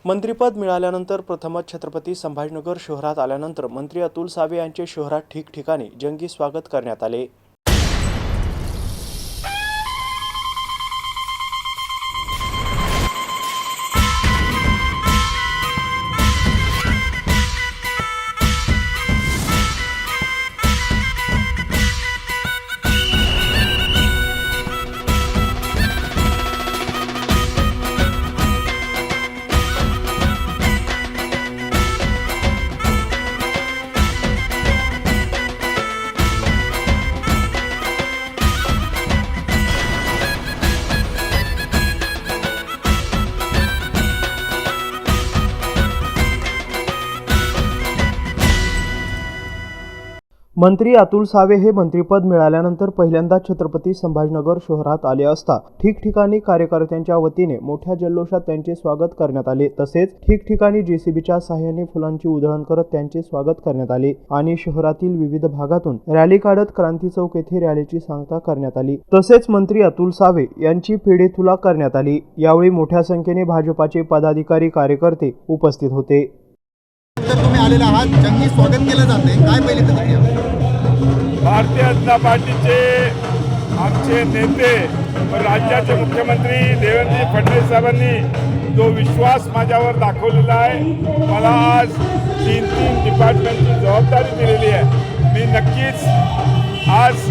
मंत्रिपद मिळाल्यानंतर प्रथमच छत्रपती संभाजीनगर शहरात आल्यानंतर मंत्री अतुल सावे यांचे शहरात ठिकठिकाणी जंगी स्वागत करण्यात आले। मंत्री अतुल सावे हे मंत्रिपद मिळाल्यानंतर पहिल्यांदा छत्रपती संभाजीनगर शहरात आले असता ठिकठिकाणी कार्यकर्त्यांच्या वतीने मोठ्या जल्लोषात त्यांचे स्वागत करण्यात आले। तसेच ठिकठिकाणी जेसीबीच्या सहाय्याने फुलांची उधळण करत त्यांचे स्वागत करण्यात आले आणि शहरातील विविध भागातून रॅली काढत क्रांती चौक येथे रॅलीची सांगता करण्यात आली। तसेच मंत्री अतुल सावे यांची पेढेतुला करण्यात आली। यावेळी मोठ्या संख्येने भाजपाचे पदाधिकारी कार्यकर्ते उपस्थित होते। तुम्ही आलेला आहात, जंगी स्वागत केलं जाते, काय पहिली प्रतिक्रिया? भारतीय जनता पार्टीचे आमचे नेते व राज्याचे मुख्यमंत्री देवेंद्र फडणवीस साहेबांनी जो विश्वास माझ्यावर दाखवलेला आहे, मला आज तीन डिपार्टमेंटची जबाबदारी दिलेली आहे। मी नक्कीच आज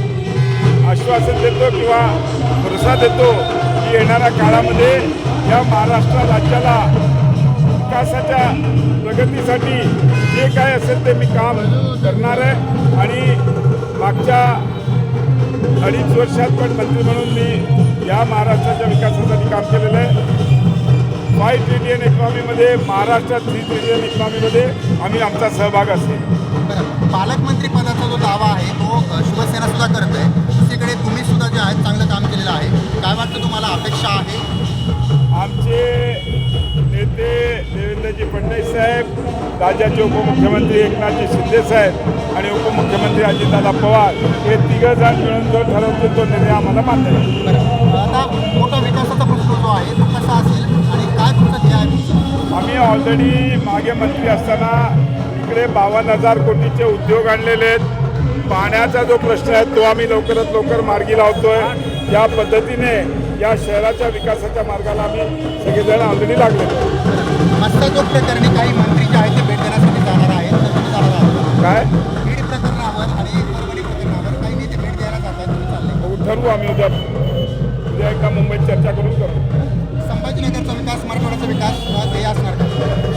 आश्वासन देतो किंवा भरोसा देतो की येणाऱ्या काळामध्ये या महाराष्ट्र राज्याला विकासाच्या प्रगतीसाठी जे काय असेल ते मी काम करणार आहे आणि मागच्या 2.5 वर्षात पण मंत्री म्हणून मी या महाराष्ट्राच्या विकासासाठी काम केलेलं आहे। 5 ट्रिलियन इकॉनॉमीमध्ये महाराष्ट्रात 3 ट्रिलियन इकॉनॉमीमध्ये आम्ही आमचा सहभाग असेल। पालकमंत्री पदाचा जो दावा आहे तो शिवसेना सुद्धा करत आहे, दुसरीकडे तुम्ही सुद्धा जे आहेत चांगलं काम केलेलं आहे, काय वाटतं तुम्हाला अपेक्षा आहे? आमचे नेते देवेंद्रजी फडणवीस साहेब, राज्याचे उपमुख्यमंत्री एकनाथजी शिंदे साहेब आणि उपमुख्यमंत्री अजितदादा पवार हे तिघंजण मिळून जो ठरवतो तो निर्णय आम्हाला मान्य आहे। आता मोठा विकासाचा प्रश्न जो आहे तो कसा असेल आणि काय तुमचं ध्येय आहे? आम्ही ऑलरेडी मागे मंत्री असताना इकडे 52,000 कोटीचे उद्योग आणलेले आहेत। पाण्याचा जो प्रश्न आहे तो आम्ही लवकरात लवकर मार्गी लावतोय। या पद्धतीने या शहराच्या विकासाच्या मार्गाला आम्ही सगळेजण ऑलरेडी लागलेलो। मस्तक प्रकरणी काही मंत्री जे आहेत ते भेट देण्यासाठी जाणार आहेत, तर तुम्ही जाणार आहात काय बीड प्रकरणावर आणि परभणी प्रकरणावर काही नेते भेट द्यायला जातात, तुम्ही चालले? ठरवू आम्ही उद्या एकदा मुंबईत चर्चा करून करू। संभाजीनगरचा विकास, मराठवाड्याचा विकास ध्येय असणार का?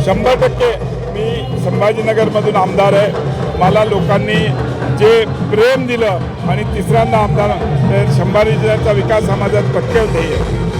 100% मी संभाजीनगरमधून आमदार आहे। मला लोकांनी जे प्रेम दिलं आणि तिसऱ्यांदा आमदार, संभाजीनगरचा विकास हा माझा पक्के ध्येय आहे।